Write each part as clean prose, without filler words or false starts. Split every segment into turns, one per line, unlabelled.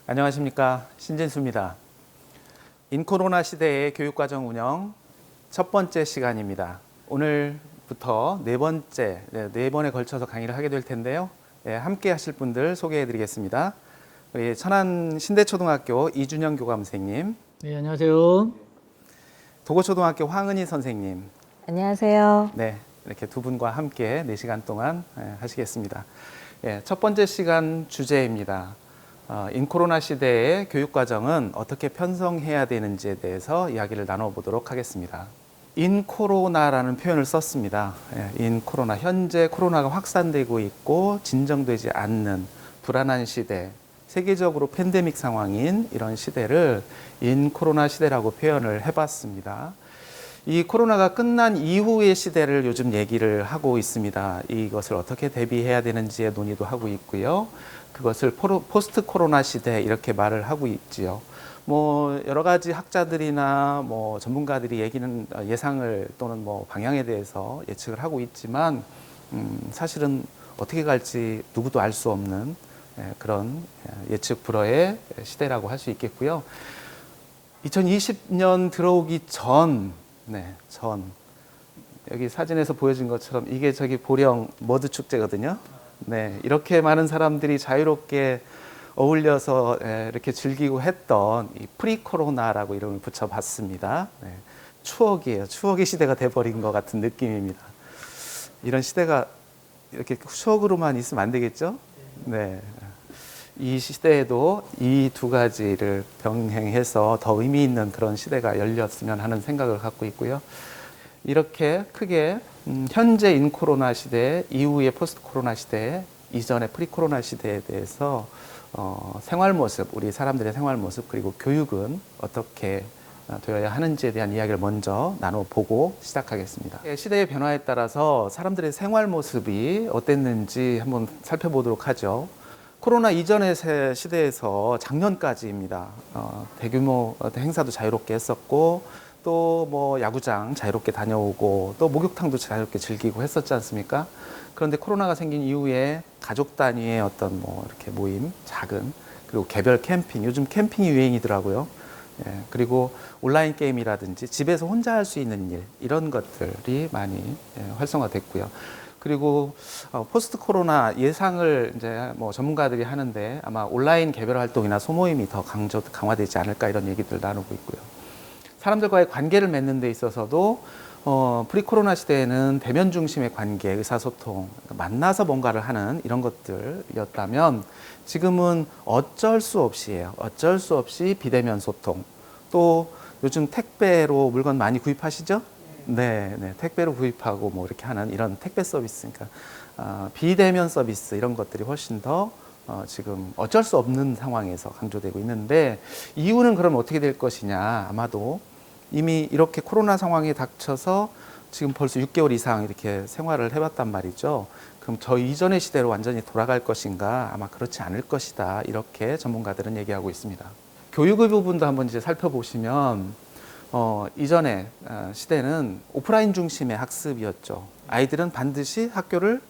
안녕하십니까, 신진수입니다. 인코로나 시대의 교육과정 운영 첫 번째 시간입니다. 오늘부터 네 번에 걸쳐서 강의를 하게 될 텐데요. 함께 하실 분들 소개해 드리겠습니다. 우리 천안 신대초등학교 이준영 교감선생님,
네, 안녕하세요.
도고초등학교 황은희 선생님,
안녕하세요.
네, 이렇게 두 분과 함께 4시간 동안 하시겠습니다. 첫 번째 시간 주제입니다. 인코로나 시대의 교육과정은 어떻게 편성해야 되는지에 대해서 이야기를 나눠보도록 하겠습니다. 인코로나라는 표현을 썼습니다. 인코로나, 현재 코로나가 확산되고 있고 진정되지 않는 불안한 시대, 세계적으로 팬데믹 상황인 이런 시대를 인코로나 시대라고 표현을 해봤습니다. 이 코로나가 끝난 이후의 시대를 요즘 얘기를 하고 있습니다. 이것을 어떻게 대비해야 되는지에 논의도 하고 있고요. 그것을 포스트 코로나 시대 이렇게 말을 하고 있지요. 여러 가지 학자들이나 전문가들이 예상을 또는 방향에 대해서 예측을 하고 있지만 사실은 어떻게 갈지 누구도 알 수 없는 그런 예측 불허의 시대라고 할 수 있겠고요. 2020년 들어오기 전 여기 사진에서 보여진 것처럼 이게 저기 보령 머드 축제거든요. 네, 이렇게 많은 사람들이 자유롭게 어울려서 이렇게 즐기고 했던 이 프리코로나라고 이름을 붙여봤습니다. 네, 추억이에요. 추억의 시대가 돼버린 것 같은 느낌입니다. 이런 시대가 이렇게 추억으로만 있으면 안 되겠죠? 네. 이 시대에도 이 두 가지를 병행해서 더 의미 있는 그런 시대가 열렸으면 하는 생각을 갖고 있고요. 이렇게 크게 현재 인코로나 시대, 이후의 포스트 코로나 시대, 이전의 프리코로나 시대에 대해서 생활 모습, 우리 사람들의 생활 모습, 그리고 교육은 어떻게 되어야 하는지에 대한 이야기를 먼저 나눠보고 시작하겠습니다. 시대의 변화에 따라서 사람들의 생활 모습이 어땠는지 한번 살펴보도록 하죠. 코로나 이전의 시대에서 작년까지입니다. 대규모 행사도 자유롭게 했었고, 또 야구장 자유롭게 다녀오고, 또 목욕탕도 자유롭게 즐기고 했었지 않습니까? 그런데 코로나가 생긴 이후에 가족 단위의 어떤 이렇게 모임, 작은, 그리고 개별 캠핑, 요즘 캠핑이 유행이더라고요. 그리고 온라인 게임이라든지 집에서 혼자 할 수 있는 일, 이런 것들이 많이 활성화됐고요. 그리고 포스트 코로나 예상을 이제 전문가들이 하는데 아마 온라인 개별 활동이나 소모임이 더 강화되지 않을까 이런 얘기들 나누고 있고요. 사람들과의 관계를 맺는 데 있어서도 프리코로나 시대에는 대면 중심의 관계, 의사소통, 만나서 뭔가를 하는 이런 것들이었다면 지금은 어쩔 수 없이 비대면 소통. 또 요즘 택배로 물건 많이 구입하시죠? 네, 택배로 구입하고 이렇게 하는 이런 택배 서비스, 그러니까 비대면 서비스 이런 것들이 훨씬 더 지금 어쩔 수 없는 상황에서 강조되고 있는데 이유는 그럼 어떻게 될 것이냐? 아마도 이미 이렇게 코로나 상황이 닥쳐서 지금 벌써 6개월 이상 이렇게 생활을 해봤단 말이죠. 그럼 저 이전의 시대로 완전히 돌아갈 것인가? 아마 그렇지 않을 것이다. 이렇게 전문가들은 얘기하고 있습니다. 교육의 부분도 한번 이제 살펴보시면 이전의 시대는 오프라인 중심의 학습이었죠. 아이들은 반드시 학교를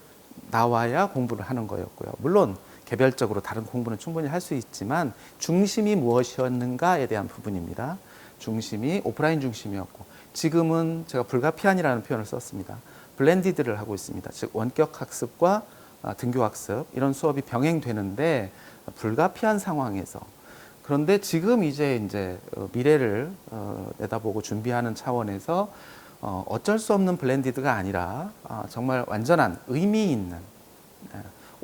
나와야 공부를 하는 거였고요. 물론 개별적으로 다른 공부는 충분히 할 수 있지만 중심이 무엇이었는가에 대한 부분입니다. 중심이 오프라인 중심이었고 지금은 제가 불가피한이라는 표현을 썼습니다. 블렌디드를 하고 있습니다. 즉 원격 학습과 등교 학습 이런 수업이 병행되는데 불가피한 상황에서 그런데 지금 이제 미래를 내다보고 준비하는 차원에서 어쩔 수 없는 블렌디드가 아니라 정말 완전한 의미 있는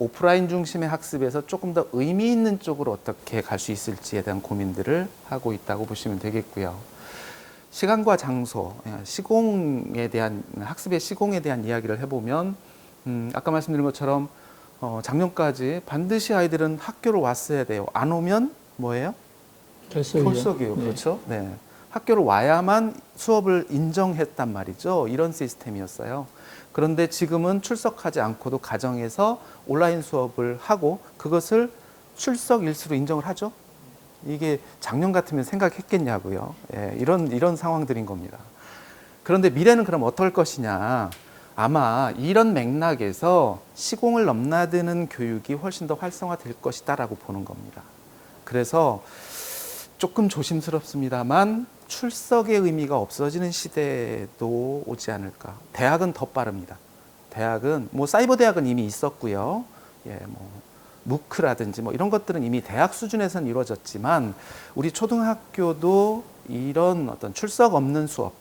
오프라인 중심의 학습에서 조금 더 의미 있는 쪽으로 어떻게 갈 수 있을지에 대한 고민들을 하고 있다고 보시면 되겠고요. 시간과 장소, 시공에 대한 학습의 시공에 대한 이야기를 해보면 아까 말씀드린 것처럼 작년까지 반드시 아이들은 학교를 왔어야 돼요. 안 오면 뭐예요? 결석이에요. 네. 그렇죠? 네. 학교를 와야만 수업을 인정했단 말이죠. 이런 시스템이었어요. 그런데 지금은 출석하지 않고도 가정에서 온라인 수업을 하고 그것을 출석 일수로 인정을 하죠. 이게 작년 같으면 생각했겠냐고요. 이런 상황들인 겁니다. 그런데 미래는 그럼 어떨 것이냐. 아마 이런 맥락에서 시공을 넘나드는 교육이 훨씬 더 활성화될 것이다라고 보는 겁니다. 그래서 조금 조심스럽습니다만 출석의 의미가 없어지는 시대도 오지 않을까. 대학은 더 빠릅니다. 대학은 뭐 사이버 대학은 이미 있었고요. 예, 뭐 무크라든지 뭐 이런 것들은 이미 대학 수준에서는 이루어졌지만 우리 초등학교도 이런 어떤 출석 없는 수업,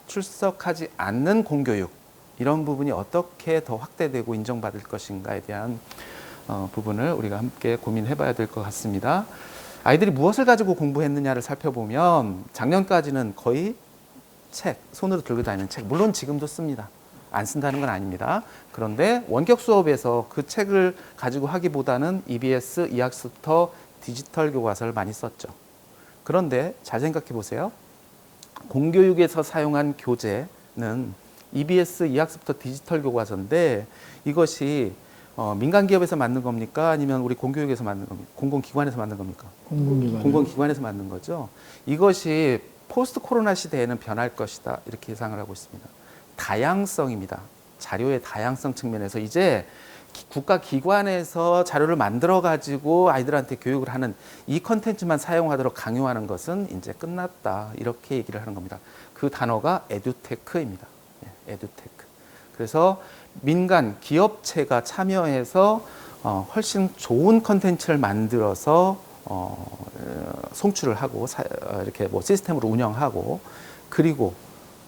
출석하지 않는 공교육 이런 부분이 어떻게 더 확대되고 인정받을 것인가에 대한 부분을 우리가 함께 고민해 봐야 될 것 같습니다. 아이들이 무엇을 가지고 공부했느냐를 살펴보면 작년까지는 거의 책, 손으로 들고 다니는 책, 물론 지금도 씁니다. 안 쓴다는 건 아닙니다. 그런데 원격 수업에서 그 책을 가지고 하기보다는 EBS, 이학습터, 디지털 교과서를 많이 썼죠. 그런데 잘 생각해 보세요. 공교육에서 사용한 교재는 EBS, 이학습터, 디지털 교과서인데 이것이 민간 기업에서 만든 겁니까? 아니면 우리 공교육에서 만든 겁니까? 공공기관에서 만든 겁니까? 공공기관에서 만든 거죠. 이것이 포스트 코로나 시대에는 변할 것이다. 이렇게 예상을 하고 있습니다. 다양성입니다. 자료의 다양성 측면에서 이제 국가기관에서 자료를 만들어 가지고 아이들한테 교육을 하는 이 컨텐츠만 사용하도록 강요하는 것은 이제 끝났다. 이렇게 얘기를 하는 겁니다. 그 단어가 에듀테크입니다. 에듀테크. 그래서 민간 기업체가 참여해서 훨씬 좋은 컨텐츠를 만들어서 송출을 하고 이렇게 뭐 시스템으로 운영하고 그리고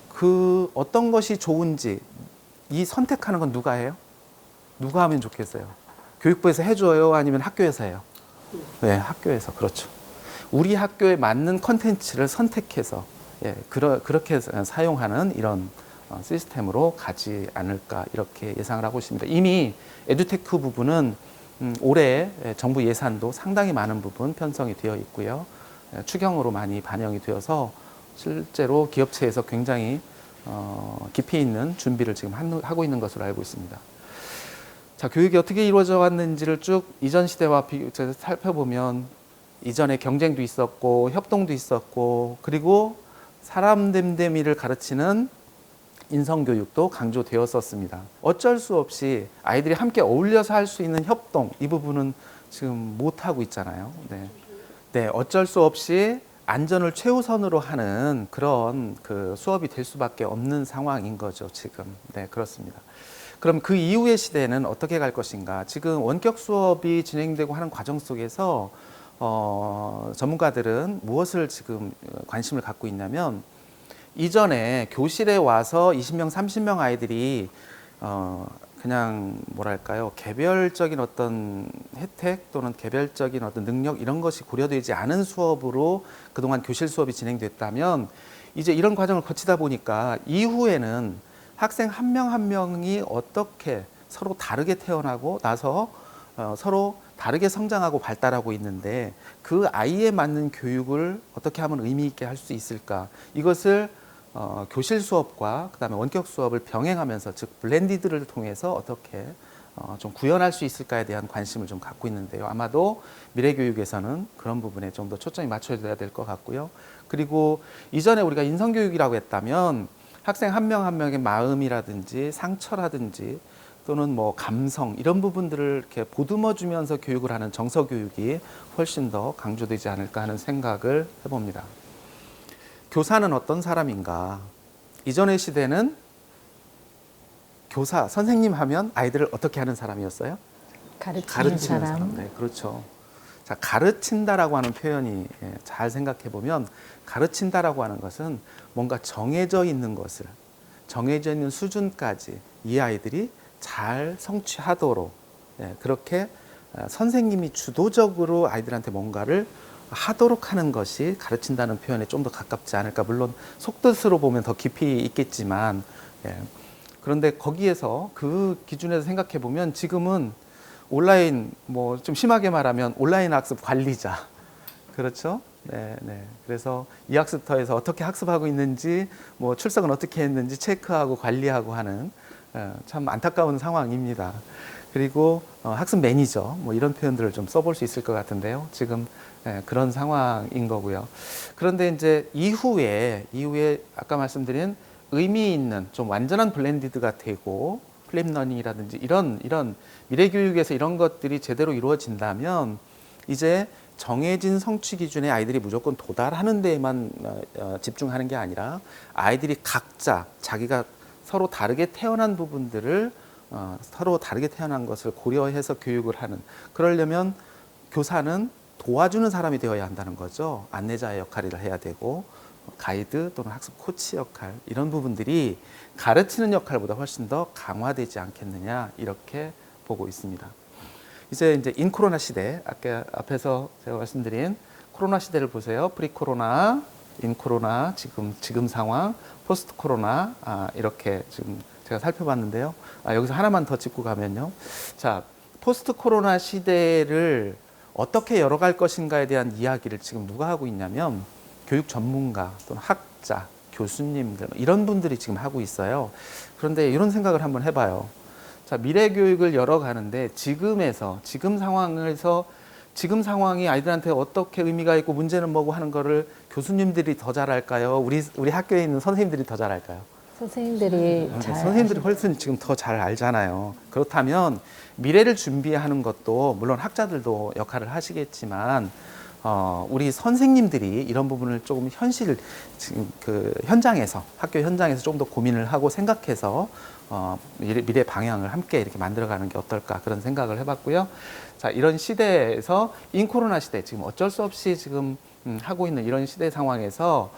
그 어떤 것이 좋은지 이 선택하는 건 누가 해요? 누가 하면 좋겠어요? 교육부에서 해줘요? 아니면 학교에서 해요? 네, 학교에서. 그렇죠. 우리 학교에 맞는 컨텐츠를 선택해서 그렇게 사용하는 이런 시스템으로 가지 않을까 이렇게 예상을 하고 있습니다. 이미 에듀테크 부분은 올해 정부 예산도 상당히 많은 부분 편성이 되어 있고요. 추경으로 많이 반영이 되어서 실제로 기업체에서 굉장히 깊이 있는 준비를 지금 하고 있는 것으로 알고 있습니다. 자, 교육이 어떻게 이루어져 왔는지를 쭉 이전 시대와 비교해서 살펴보면 이전에 경쟁도 있었고 협동도 있었고 그리고 사람 됨됨이를 가르치는 인성교육도 강조되었었습니다. 어쩔 수 없이 아이들이 함께 어울려서 할 수 있는 협동 이 부분은 지금 못하고 있잖아요. 네, 어쩔 수 없이 안전을 최우선으로 하는 그런 그 수업이 될 수밖에 없는 상황인 거죠, 지금. 네, 그렇습니다. 그럼 그 이후의 시대는 어떻게 갈 것인가? 지금 원격 수업이 진행되고 하는 과정 속에서 전문가들은 무엇을 지금 관심을 갖고 있냐면 이전에 교실에 와서 20명, 30명 아이들이 그냥 뭐랄까요, 개별적인 어떤 혜택 또는 개별적인 어떤 능력 이런 것이 고려되지 않은 수업으로 그동안 교실 수업이 진행됐다면 이제 이런 과정을 거치다 보니까 이후에는 학생 한 명 한 명이 어떻게 서로 다르게 태어나고 나서 서로 다르게 성장하고 발달하고 있는데 그 아이에 맞는 교육을 어떻게 하면 의미 있게 할 수 있을까? 이것을 교실 수업과 그다음에 원격 수업을 병행하면서 즉 블렌디드를 통해서 어떻게 좀 구현할 수 있을까에 대한 관심을 좀 갖고 있는데요. 아마도 미래 교육에서는 그런 부분에 좀 더 초점이 맞춰져야 될 것 같고요. 그리고 이전에 우리가 인성 교육이라고 했다면 학생 한 명 한 명의 마음이라든지 상처라든지 또는 뭐 감성 이런 부분들을 이렇게 보듬어 주면서 교육을 하는 정서 교육이 훨씬 더 강조되지 않을까 하는 생각을 해봅니다. 교사는 어떤 사람인가? 이전의 시대는 교사, 선생님 하면 아이들을 어떻게 하는 사람이었어요? 가르치는 사람. 네, 그렇죠. 자, 가르친다라고 하는 표현이 잘 생각해 보면 가르친다라고 하는 것은 뭔가 정해져 있는 것을 정해져 있는 수준까지 이 아이들이 잘 성취하도록 그렇게 선생님이 주도적으로 아이들한테 뭔가를 하도록 하는 것이 가르친다는 표현에 좀 더 가깝지 않을까. 물론 속뜻으로 보면 더 깊이 있겠지만 그런데 거기에서 그 기준에서 생각해 보면 지금은 온라인 뭐 좀 심하게 말하면 온라인 학습 관리자 그렇죠? 네. 그래서 이 학습터에서 어떻게 학습하고 있는지 뭐 출석은 어떻게 했는지 체크하고 관리하고 하는 참 안타까운 상황입니다. 그리고 학습 매니저 뭐 이런 표현들을 좀 써볼 수 있을 것 같은데요. 지금 그런 상황인 거고요. 그런데 이제 이후에 아까 말씀드린 의미 있는 좀 완전한 블렌디드가 되고 플립러닝이라든지 이런 미래 교육에서 이런 것들이 제대로 이루어진다면 이제 정해진 성취 기준에 아이들이 무조건 도달하는 데에만 집중하는 게 아니라 아이들이 각자 자기가 서로 다르게 태어난 부분들을 서로 다르게 태어난 것을 고려해서 교육을 하는, 그러려면 교사는 도와주는 사람이 되어야 한다는 거죠. 안내자의 역할을 해야 되고 가이드 또는 학습 코치 역할, 이런 부분들이 가르치는 역할보다 훨씬 더 강화되지 않겠느냐, 이렇게 보고 있습니다. 이제 인코로나 시대, 아까 앞에서 제가 말씀드린 코로나 시대를 보세요. 프리 코로나, 인코로나, 지금 상황, 포스트 코로나, 이렇게 지금 제가 살펴봤는데요. 여기서 하나만 더 짚고 가면요. 자, 포스트 코로나 시대를 어떻게 열어갈 것인가에 대한 이야기를 지금 누가 하고 있냐면 교육 전문가 또는 학자, 교수님들, 이런 분들이 지금 하고 있어요. 그런데 이런 생각을 한번 해봐요. 자, 미래 교육을 열어가는데 지금 상황이 아이들한테 어떻게 의미가 있고 문제는 뭐고 하는 거를 교수님들이 더 잘할까요? 우리 학교에 있는 선생님들이 더 잘할까요?
선생님들이
훨씬 지금 더 잘 알잖아요. 그렇다면 미래를 준비하는 것도 물론 학자들도 역할을 하시겠지만 우리 선생님들이 이런 부분을 조금 지금 그 학교 현장에서 좀 더 고민을 하고 생각해서 미래 방향을 함께 이렇게 만들어가는 게 어떨까, 그런 생각을 해봤고요. 자, 이런 시대에서 인코로나 시대, 지금 어쩔 수 없이 지금 하고 있는 이런 시대 상황에서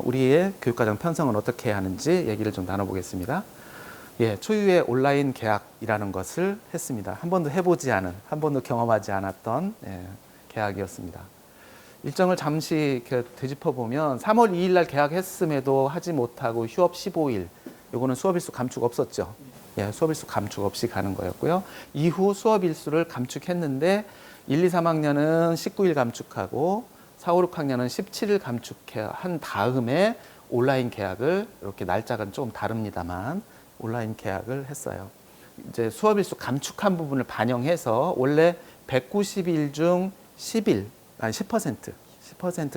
우리의 교육과정 편성은 어떻게 해야 하는지 얘기를 좀 나눠보겠습니다. 예, 초유의 온라인 개학이라는 것을 했습니다. 한 번도 한 번도 경험하지 않았던 개학이었습니다. 일정을 잠시 되짚어 보면 3월 2일 날 개학했음에도 하지 못하고 휴업 15일, 요거는 수업일수 감축 없었죠. 예, 수업일수 감축 없이 가는 거였고요. 이후 수업일수를 감축했는데 1, 2, 3학년은 19일 감축하고 4, 5, 6학년은 17일 감축한 다음에 온라인 개학을, 이렇게 날짜가 좀 다릅니다만 온라인 개학을 했어요. 이제 수업일수 감축한 부분을 반영해서 원래 190일 중 10%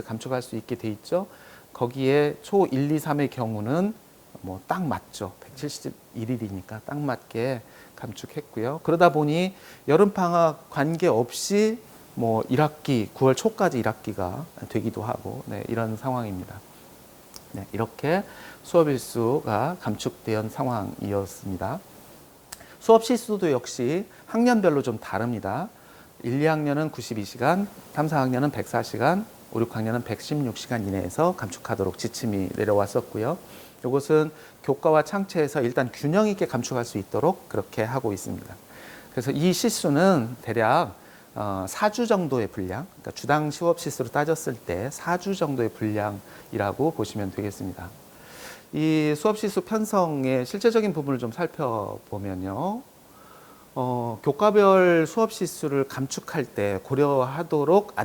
감축할 수 있게 돼 있죠. 거기에 초 1, 2, 3의 경우는 뭐 딱 맞죠. 171일이니까 딱 맞게 감축했고요. 그러다 보니 여름방학 관계없이 뭐 1학기, 9월 초까지 1학기가 되기도 하고, 이런 상황입니다. 이렇게 수업일수가 감축된 상황이었습니다. 수업 시수도 역시 학년별로 좀 다릅니다. 1, 2학년은 92시간, 3, 4학년은 104시간, 5, 6학년은 116시간 이내에서 감축하도록 지침이 내려왔었고요. 이것은 교과와 창체에서 일단 균형 있게 감축할 수 있도록 그렇게 하고 있습니다. 그래서 이 시수는 대략 4주 정도의 분량, 그러니까 주당 수업 시수로 따졌을 때 4주 정도의 분량이라고 보시면 되겠습니다. 이 수업 시수 편성의 실제적인 부분을 좀 살펴보면요. 교과별 수업 시수를 감축할 때 고려하도록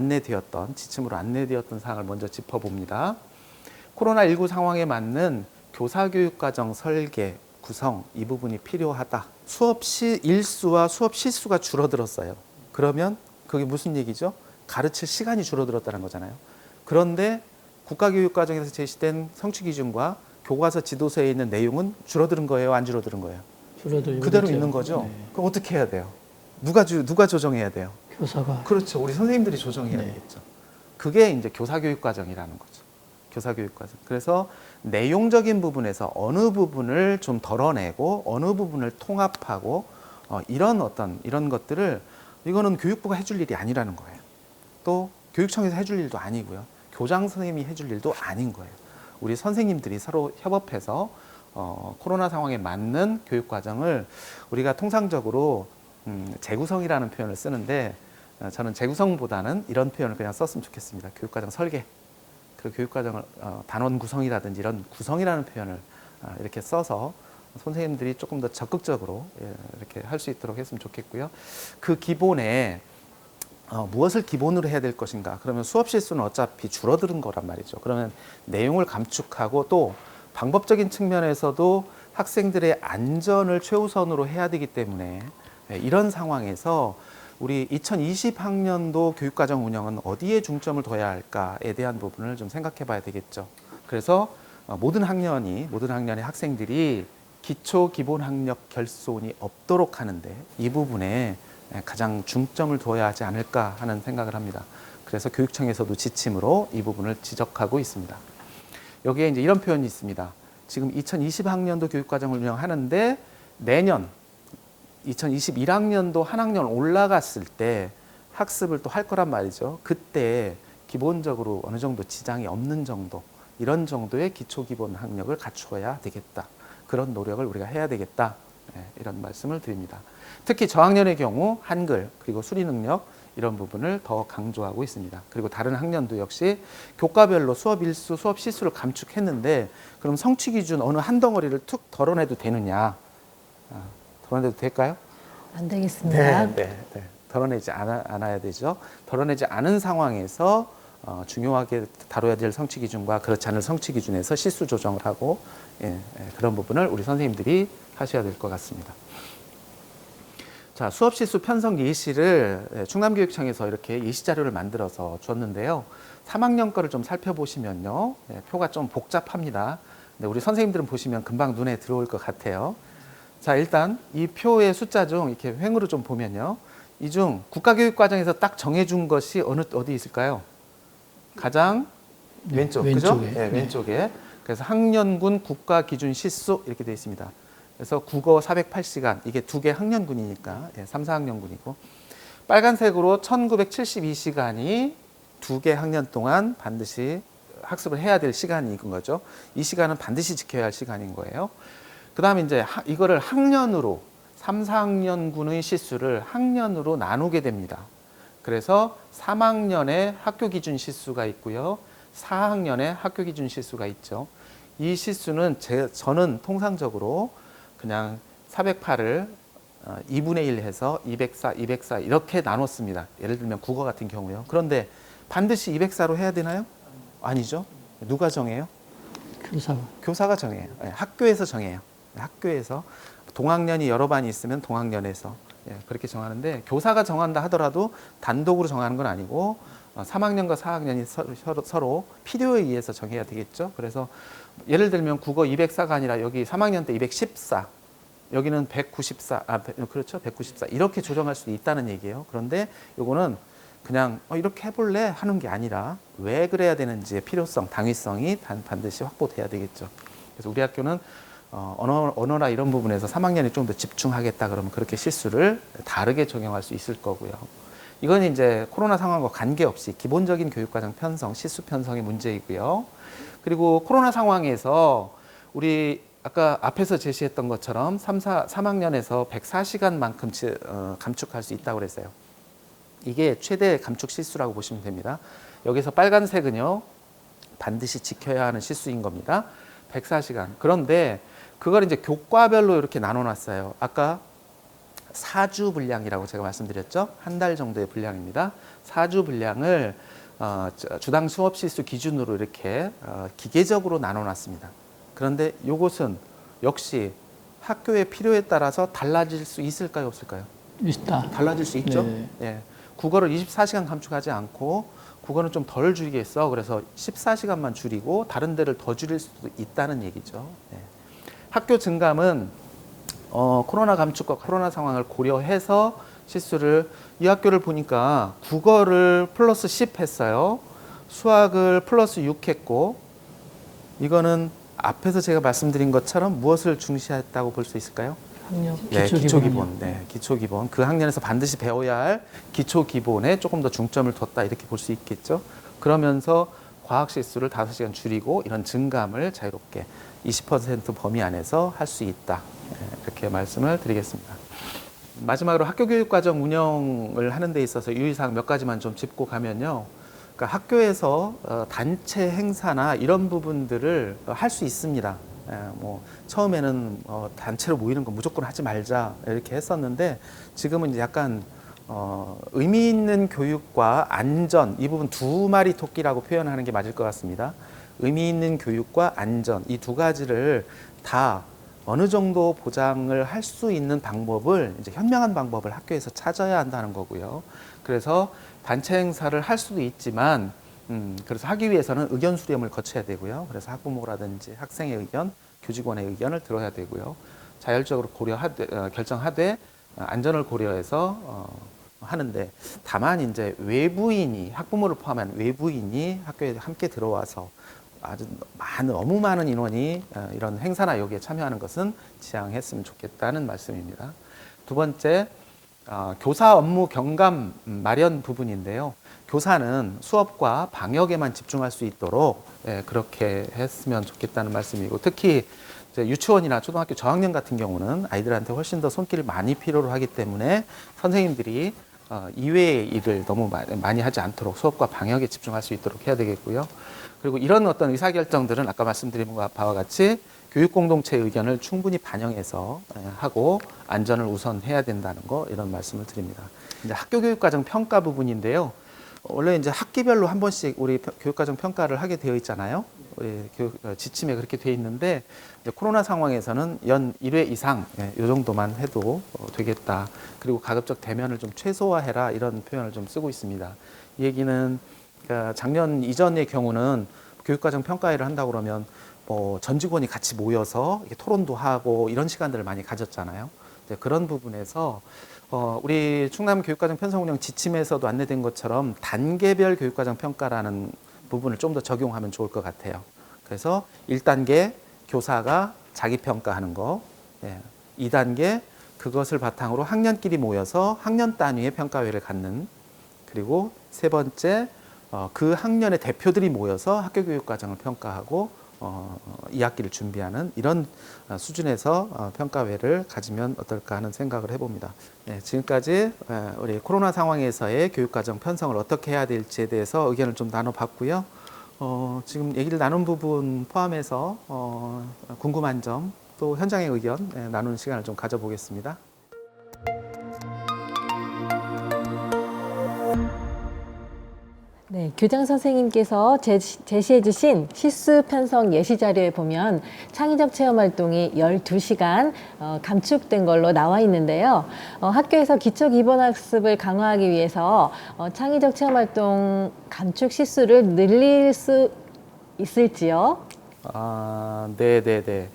지침으로 안내되었던 사항을 먼저 짚어봅니다. 코로나19 상황에 맞는 교사교육과정 설계, 구성, 이 부분이 필요하다. 수업 일수와 수업 시수가 줄어들었어요. 그러면 그게 무슨 얘기죠? 가르칠 시간이 줄어들었다는 거잖아요. 그런데 국가교육과정에서 제시된 성취기준과 교과서 지도서에 있는 내용은 줄어든 거예요? 안 줄어든 거예요? 그대로 있는 거죠. 네. 그럼 어떻게 해야 돼요? 누가 조정해야 돼요?
교사가.
그렇죠. 우리 선생님들이 조정해야 되겠죠. 그게 이제 교사교육과정이라는 거죠. 교사교육과정. 그래서 내용적인 부분에서 어느 부분을 좀 덜어내고 어느 부분을 통합하고 이런 것들을, 이거는 교육부가 해줄 일이 아니라는 거예요. 또 교육청에서 해줄 일도 아니고요. 교장 선생님이 해줄 일도 아닌 거예요. 우리 선생님들이 서로 협업해서 코로나 상황에 맞는 교육과정을, 우리가 통상적으로 재구성이라는 표현을 쓰는데 저는 재구성보다는 이런 표현을 그냥 썼으면 좋겠습니다. 교육과정 설계. 그 교육과정을 단원 구성이라든지 이런 구성이라는 표현을 이렇게 써서 선생님들이 조금 더 적극적으로 이렇게 할 수 있도록 했으면 좋겠고요. 그 기본에 무엇을 기본으로 해야 될 것인가? 그러면 수업 실수는 어차피 줄어드는 거란 말이죠. 그러면 내용을 감축하고 또 방법적인 측면에서도 학생들의 안전을 최우선으로 해야 되기 때문에 이런 상황에서 우리 2020학년도 교육과정 운영은 어디에 중점을 둬야 할까에 대한 부분을 좀 생각해 봐야 되겠죠. 그래서 모든 학년의 학생들이 기초 기본 학력 결손이 없도록 하는데 이 부분에 가장 중점을 둬야 하지 않을까 하는 생각을 합니다. 그래서 교육청에서도 지침으로 이 부분을 지적하고 있습니다. 여기에 이제 이런 표현이 있습니다. 지금 2020학년도 교육과정을 운영하는데 내년 2021학년도 한 학년 올라갔을 때 학습을 또 할 거란 말이죠. 그때 기본적으로 어느 정도 지장이 없는 정도, 이런 정도의 기초 기본 학력을 갖추어야 되겠다. 그런 노력을 우리가 해야 되겠다. 이런 말씀을 드립니다. 특히 저학년의 경우 한글 그리고 수리 능력 이런 부분을 더 강조하고 있습니다. 그리고 다른 학년도 역시 교과별로 수업 일수, 수업 시수를 감축했는데 그럼 성취 기준 어느 한 덩어리를 툭 덜어내도 되느냐? 덜어내도 될까요?
안 되겠습니다.
덜어내지 않아야 되죠. 덜어내지 않은 상황에서 중요하게 다뤄야 될 성취 기준과 그렇지 않은 성취 기준에서 실수 조정을 하고 그런 부분을 우리 선생님들이 하셔야 될 것 같습니다. 자, 수업 실수 편성 예시를 충남교육청에서 이렇게 예시 자료를 만들어서 줬는데요. 3학년 거를 좀 살펴보시면요. 표가 좀 복잡합니다. 근데 우리 선생님들은 보시면 금방 눈에 들어올 것 같아요. 자, 일단 이 표의 숫자 중 이렇게 횡으로 좀 보면요. 이 중 국가교육과정에서 딱 정해준 것이 어디 있을까요? 가장 왼쪽, 그죠? 네, 왼쪽에. 그래서 학년군 국가 기준 실수 이렇게 되어 있습니다. 그래서 국어 408시간, 이게 두 개 학년군이니까 3, 4학년군이고 빨간색으로 1972시간이 두 개 학년 동안 반드시 학습을 해야 될 시간인 거죠. 이 시간은 반드시 지켜야 할 시간인 거예요. 그 다음에 이제 이거를 학년으로 3, 4학년군의 실수를 학년으로 나누게 됩니다. 그래서 3학년에 학교 기준 실수가 있고요. 4학년에 학교 기준 실수가 있죠. 이 실수는 저는 통상적으로 그냥 408을 2분의 1 해서 204, 204 이렇게 나눴습니다. 예를 들면 국어 같은 경우요. 그런데 반드시 204로 해야 되나요? 아니죠. 누가 정해요? 교사가 정해요. 학교에서 정해요. 학교에서 동학년이 여러 반이 있으면 동학년에서 그렇게 정하는데 교사가 정한다 하더라도 단독으로 정하는 건 아니고 3학년과 4학년이 서로 필요에 의해서 정해야 되겠죠. 그래서 예를 들면 국어 204가 아니라 여기 3학년 때 214, 여기는 194, 그렇죠. 194 이렇게 조정할 수도 있다는 얘기예요. 그런데 요거는 그냥 이렇게 해볼래 하는 게 아니라 왜 그래야 되는지의 필요성, 당위성이 반드시 확보돼야 되겠죠. 그래서 우리 학교는 언어나 이런 부분에서 3학년이 좀 더 집중하겠다 그러면 그렇게 실수를 다르게 적용할 수 있을 거고요. 이건 이제 코로나 상황과 관계없이 기본적인 교육과정 편성, 실수 편성의 문제이고요. 그리고 코로나 상황에서 우리 아까 앞에서 제시했던 것처럼 3학년에서 104시간만큼 감축할 수 있다고 그랬어요. 이게 최대 감축 실수라고 보시면 됩니다. 여기서 빨간색은요, 반드시 지켜야 하는 실수인 겁니다. 104시간. 그런데 그걸 이제 교과별로 이렇게 나눠놨어요. 아까 4주 분량이라고 제가 말씀드렸죠. 한 달 정도의 분량입니다. 4주 분량을 주당 수업 실수 기준으로 이렇게 기계적으로 나눠놨습니다. 그런데 이것은 역시 학교의 필요에 따라서 달라질 수 있을까요, 없을까요?
있다.
달라질 수 있죠.
네.
예. 국어를 24시간 감축하지 않고 국어는 좀 덜 줄이겠어. 그래서 14시간만 줄이고 다른 데를 더 줄일 수도 있다는 얘기죠. 예. 학교 증감은 코로나 감축과 코로나 상황을 고려해서 실수를 이 학교를 보니까 국어를 플러스 10 했어요. 수학을 플러스 6 했고 이거는 앞에서 제가 말씀드린 것처럼 무엇을 중시했다고 볼 수 있을까요? 기초기본. 네, 기초기본. 그 학년에서 반드시 배워야 할 기초기본에 조금 더 중점을 뒀다 이렇게 볼 수 있겠죠. 그러면서 과학 실수를 5시간 줄이고 이런 증감을 자유롭게 20% 범위 안에서 할 수 있다. 이렇게 말씀을 드리겠습니다. 마지막으로 학교교육과정 운영을 하는 데 있어서 유의사항 몇 가지만 좀 짚고 가면요. 그러니까 학교에서 단체 행사나 이런 부분들을 할 수 있습니다. 뭐 처음에는 단체로 모이는 거 무조건 하지 말자 이렇게 했었는데 지금은 이제 약간 의미 있는 교육과 안전 이 부분 두 마리 토끼라고 표현하는 게 맞을 것 같습니다. 의미 있는 교육과 안전 이 두 가지를 다 어느 정도 보장을 할 수 있는 방법을 이제 현명한 방법을 학교에서 찾아야 한다는 거고요. 그래서 단체 행사를 할 수도 있지만 그래서 하기 위해서는 의견 수렴을 거쳐야 되고요. 그래서 학부모라든지 학생의 의견, 교직원의 의견을 들어야 되고요. 자율적으로 결정하되 안전을 고려해서 하는데 다만 이제 외부인이 학부모를 포함한 외부인이 학교에 함께 들어와서 아주 너무 많은 인원이 이런 행사나 여기에 참여하는 것은 지양했으면 좋겠다는 말씀입니다. 두 번째, 교사 업무 경감 마련 부분인데요. 교사는 수업과 방역에만 집중할 수 있도록 그렇게 했으면 좋겠다는 말씀이고, 특히 이제 유치원이나 초등학교 저학년 같은 경우는 아이들한테 훨씬 더 손길을 많이 필요로 하기 때문에 선생님들이 이외의 일을 너무 많이 하지 않도록 수업과 방역에 집중할 수 있도록 해야 되겠고요. 그리고 이런 어떤 의사결정들은 아까 말씀드린 바와 같이 교육 공동체의 의견을 충분히 반영해서 하고 안전을 우선해야 된다는 거, 이런 말씀을 드립니다. 이제 학교 교육과정 평가 부분인데요. 원래 이제 학기별로 한 번씩 우리 교육과정 평가를 하게 되어 있잖아요. 우리 교육 지침에 그렇게 되어 있는데 이제 코로나 상황에서는 연 1회 이상 이 정도만 해도 되겠다. 그리고 가급적 대면을 좀 최소화해라, 이런 표현을 좀 쓰고 있습니다. 이 얘기는 그러니까 작년 이전의 경우는 교육과정 평가회를 한다고 그러면 전 직원이 같이 모여서 토론도 하고 이런 시간들을 많이 가졌잖아요. 그런 부분에서 우리 충남 교육과정 편성 운영 지침에서도 안내된 것처럼 단계별 교육과정 평가라는 부분을 좀 더 적용하면 좋을 것 같아요. 그래서 1단계 교사가 자기 평가하는 거, 2단계 그것을 바탕으로 학년끼리 모여서 학년 단위의 평가회를 갖는, 그리고 세 번째 그 학년의 대표들이 모여서 학교 교육 과정을 평가하고 2학기를 준비하는 이런 수준에서 평가회를 가지면 어떨까 하는 생각을 해봅니다. 지금까지 우리 코로나 상황에서의 교육과정 편성을 어떻게 해야 될지에 대해서 의견을 좀 나눠봤고요. 지금 얘기를 나눈 부분 포함해서 궁금한 점, 또 현장의 의견 나누는 시간을 좀 가져보겠습니다.
네, 교장 선생님께서 제시해 주신 실수 편성 예시 자료에 보면 창의적 체험 활동이 12시간 감축된 걸로 나와 있는데요. 학교에서 기초 기본 학습을 강화하기 위해서 창의적 체험 활동 감축 시수를 늘릴 수 있을지요?
네네네.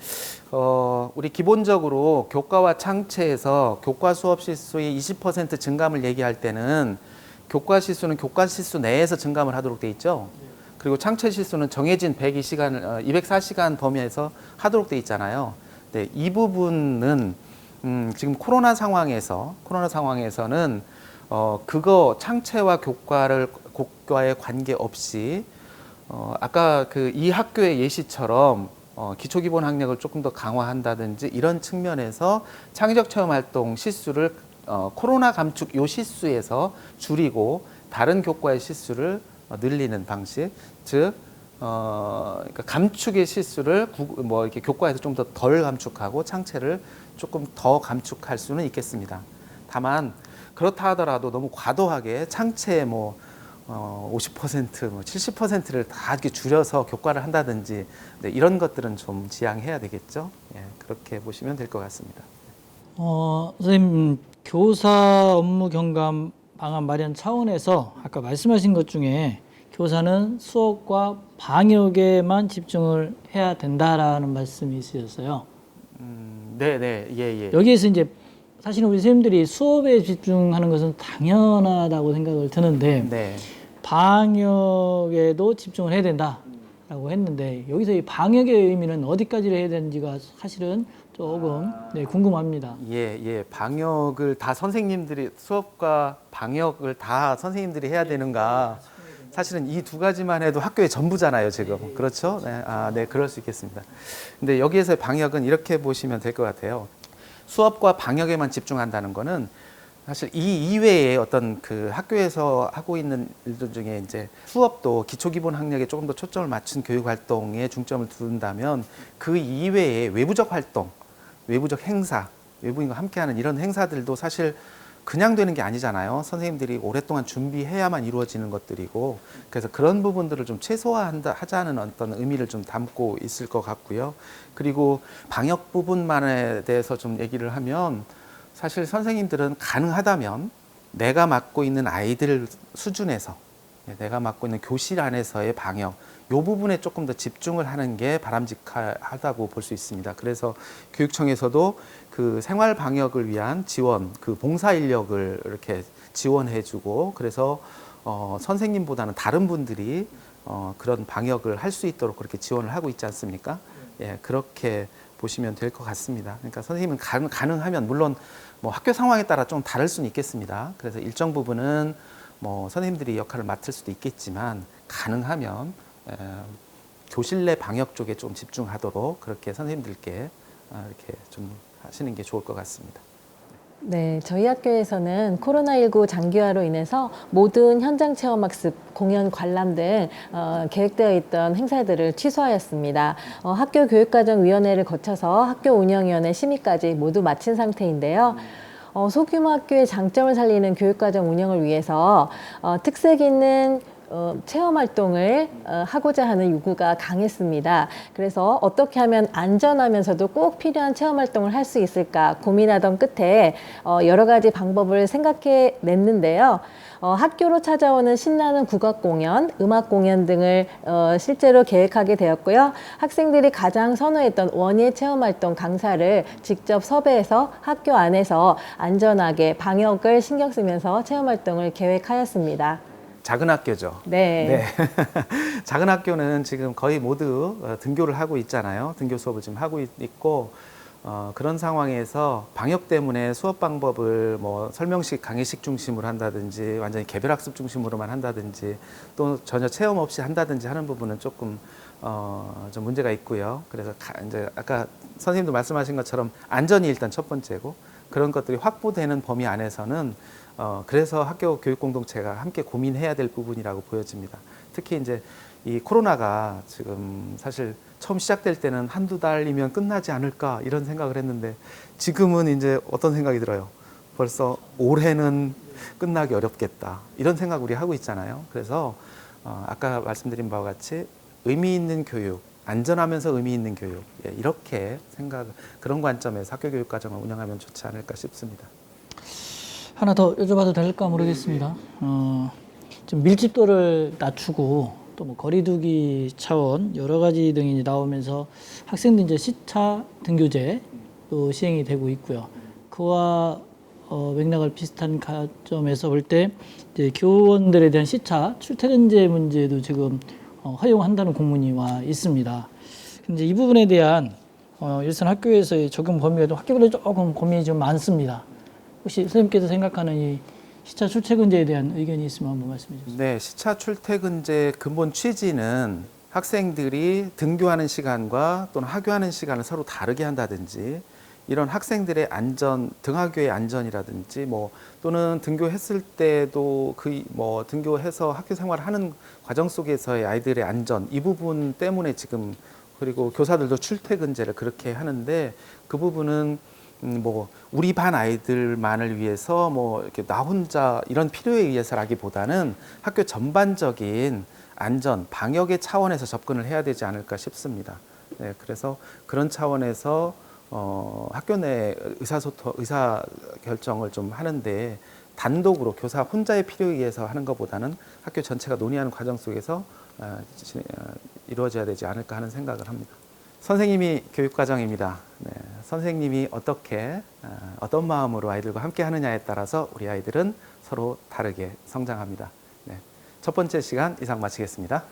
우리 기본적으로 교과와 창체에서 교과 수업 실수의 20% 증감을 얘기할 때는 교과 실수는 교과 실수 내에서 증감을 하도록 돼 있죠. 그리고 창체 실수는 정해진 102시간, 204시간 범위에서 하도록 돼 있잖아요. 네, 이 부분은 지금 코로나 상황에서는 그거 창체와 교과에 관계없이 아까 그 이 학교의 예시처럼 기초기본 학력을 조금 더 강화한다든지 이런 측면에서 창의적 체험 활동 실수를 코로나 감축 요 실수에서 줄이고 다른 교과의 실수를 늘리는 방식, 즉 그러니까 감축의 실수를 이렇게 교과에서 좀 더 덜 감축하고 창체를 조금 더 감축할 수는 있겠습니다. 다만 그렇다 하더라도 너무 과도하게 창체에 50%, 70%를 다 이렇게 줄여서 교과를 한다든지 이런 것들은 좀 지양해야 되겠죠. 그렇게 보시면 될 것 같습니다.
선생님, 교사 업무 경감 방안 마련 차원에서 아까 말씀하신 것 중에 교사는 수업과 방역에만 집중을 해야 된다라는 말씀이 있으셨어요.
예.
여기에서 이제 사실은 우리 선생님들이 수업에 집중하는 것은 당연하다고 생각을 드는데
네.
방역에도 집중을 해야 된다라고 했는데 여기서 이 방역의 의미는 어디까지를 해야 되는지가 사실은 조금 궁금합니다.
방역을 다 선생님들이 수업과 방역을 다 선생님들이 해야 되는가? 사실은 이 두 가지만 해도 학교의 전부잖아요, 지금. 그렇죠? 네, 그럴 수 있겠습니다. 근데 여기에서의 방역은 이렇게 보시면 될 것 같아요. 수업과 방역에만 집중한다는 거는 사실 이 이외에 어떤 그 학교에서 하고 있는 일들 중에 이제 수업도 기초기본 학력에 조금 더 초점을 맞춘 교육 활동에 중점을 둔다면 그 이외에 외부적 활동, 외부적 행사, 외부인과 함께하는 이런 행사들도 사실 그냥 되는 게 아니잖아요. 선생님들이 오랫동안 준비해야만 이루어지는 것들이고, 그래서 그런 부분들을 좀 최소화하자는 어떤 의미를 좀 담고 있을 것 같고요. 그리고 방역 부분만에 대해서 좀 얘기를 하면 사실 선생님들은 가능하다면 내가 맡고 있는 아이들 수준에서, 내가 맡고 있는 교실 안에서의 방역, 이 부분에 조금 더 집중을 하는 게 바람직하다고 볼 수 있습니다. 그래서 교육청에서도 그 생활 방역을 위한 지원, 그 봉사 인력을 이렇게 지원해주고 그래서 선생님보다는 다른 분들이 그런 방역을 할 수 있도록 그렇게 지원을 하고 있지 않습니까? 예, 그렇게 보시면 될 것 같습니다. 그러니까 선생님은 가능하면 물론 뭐 학교 상황에 따라 좀 다를 수는 있겠습니다. 그래서 일정 부분은 뭐 선생님들이 역할을 맡을 수도 있겠지만 가능하면 교실 내 방역 쪽에 좀 집중하도록 그렇게 선생님들께 이렇게 좀 하시는 게 좋을 것 같습니다.
네, 저희 학교에서는 코로나19 장기화로 인해서 모든 현장 체험학습, 공연 관람 등 계획되어 있던 행사들을 취소하였습니다. 학교 교육과정위원회를 거쳐서 학교 운영위원회 심의까지 모두 마친 상태인데요. 소규모 학교의 장점을 살리는 교육과정 운영을 위해서 특색 있는 체험 활동을 하고자 하는 요구가 강했습니다. 그래서 어떻게 하면 안전하면서도 꼭 필요한 체험 활동을 할 수 있을까 고민하던 끝에 여러 가지 방법을 생각해 냈는데요. 학교로 찾아오는 신나는 국악 공연, 음악 공연 등을 실제로 계획하게 되었고요. 학생들이 가장 선호했던 원예 체험 활동 강사를 직접 섭외해서 학교 안에서 안전하게 방역을 신경 쓰면서 체험 활동을 계획하였습니다.
작은 학교죠.
네.
작은 학교는 지금 거의 모두 등교를 하고 있잖아요. 등교 수업을 지금 하고 있고 그런 상황에서 방역 때문에 수업 방법을 뭐 설명식, 강의식 중심으로 한다든지 완전히 개별학습 중심으로만 한다든지 또 전혀 체험 없이 한다든지 하는 부분은 조금 좀 문제가 있고요. 그래서 이제 아까 선생님도 말씀하신 것처럼 안전이 일단 첫 번째고 그런 것들이 확보되는 범위 안에서는 그래서 학교 교육 공동체가 함께 고민해야 될 부분이라고 보여집니다. 특히 이제 이 코로나가 지금 사실 처음 시작될 때는 한두 달이면 끝나지 않을까 이런 생각을 했는데 지금은 이제 어떤 생각이 들어요? 벌써 올해는 끝나기 어렵겠다 이런 생각 우리 하고 있잖아요. 그래서 아까 말씀드린 바와 같이 의미 있는 교육, 안전하면서 의미 있는 교육 이렇게 그런 관점에서 학교 교육 과정을 운영하면 좋지 않을까 싶습니다.
하나 더 여쭤봐도 될까 모르겠습니다. 좀 밀집도를 낮추고 또 뭐 거리두기 차원 여러 가지 등이 나오면서 학생들 이제 시차 등교제도 시행이 되고 있고요. 그와 맥락을 비슷한 관점에서 볼 때 이제 교원들에 대한 시차 출퇴근제 문제도 지금 허용한다는 공문이 와 있습니다. 근데 이 부분에 대한 일선 학교에서의 적용 범위가 좀 학교별로 조금 고민이 좀 많습니다. 혹시 선생님께서 생각하는 이 시차 출퇴근제에 대한 의견이 있으면 한번 말씀해 주세요.
네, 시차 출퇴근제 근본 취지는 학생들이 등교하는 시간과 또는 하교하는 시간을 서로 다르게 한다든지 이런 학생들의 안전, 등하교의 안전이라든지 뭐 또는 등교했을 때도 등교해서 학교 생활을 하는 과정 속에서의 아이들의 안전 이 부분 때문에 지금 그리고 교사들도 출퇴근제를 그렇게 하는데 그 부분은 뭐 우리 반 아이들만을 위해서 뭐 이렇게 나 혼자 이런 필요에 의해서라기보다는 학교 전반적인 안전, 방역의 차원에서 접근을 해야 되지 않을까 싶습니다. 네, 그래서 그런 차원에서 학교 내 의사 결정을 좀 하는데 단독으로 교사 혼자의 필요에 의해서 하는 것보다는 학교 전체가 논의하는 과정 속에서 이루어져야 되지 않을까 하는 생각을 합니다. 선생님이 교육과정입니다. 네, 선생님이 어떤 마음으로 아이들과 함께 하느냐에 따라서 우리 아이들은 서로 다르게 성장합니다. 네, 첫 번째 시간 이상 마치겠습니다.